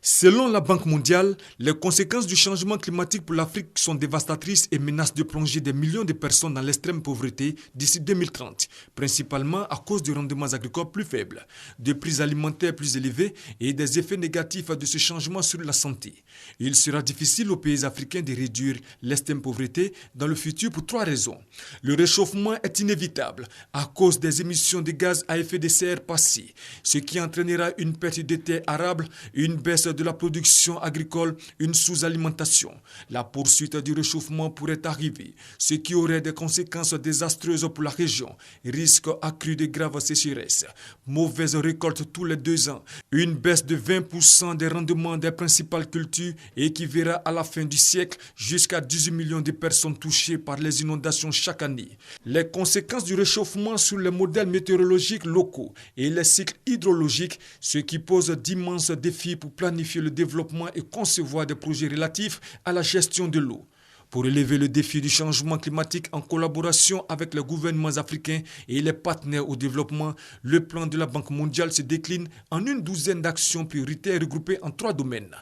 Selon la Banque mondiale, les conséquences du changement climatique pour l'Afrique sont dévastatrices et menacent de plonger des millions de personnes dans l'extrême pauvreté d'ici 2030, principalement à cause de rendements agricoles plus faibles, de prix alimentaires plus élevés et des effets négatifs de ce changement sur la santé. Il sera difficile aux pays africains de réduire l'extrême pauvreté dans le futur pour trois raisons. Le réchauffement est inévitable à cause des émissions de gaz à effet de serre passées, ce qui entraînera une perte de terres arables, une baisse de la production agricole, une sous-alimentation. La poursuite du réchauffement pourrait arriver, ce qui aurait des conséquences désastreuses pour la région. Risque accru de graves sécheresses, mauvaise récolte tous les 2 ans, une baisse de 20% des rendements des principales cultures et qui verra à la fin du siècle jusqu'à 18 millions de personnes touchées par les inondations chaque année. Les conséquences du réchauffement sur les modèles météorologiques locaux et les cycles hydrologiques, ce qui pose d'immenses défis pour planifier le développement et concevoir des projets relatifs à la gestion de l'eau. Pour relever le défi du changement climatique en collaboration avec les gouvernements africains et les partenaires au développement, le plan de la Banque mondiale se décline en une douzaine d'actions prioritaires regroupées en 3 domaines.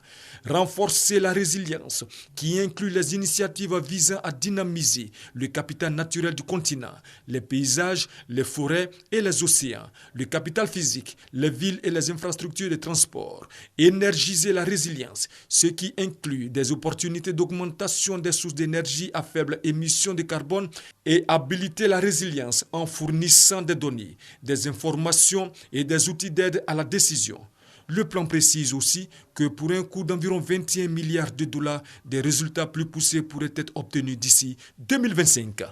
Renforcer la résilience, qui inclut les initiatives visant à dynamiser le capital naturel du continent, les paysages, les forêts et les océans, le capital physique, les villes et les infrastructures de transport. Énergiser la résilience, ce qui inclut des opportunités d'augmentation des sources d'énergie à faible émission de carbone et habiliter la résilience en fournissant des données, des informations et des outils d'aide à la décision. Le plan précise aussi que pour un coût d'environ 21 milliards de dollars, des résultats plus poussés pourraient être obtenus d'ici 2025.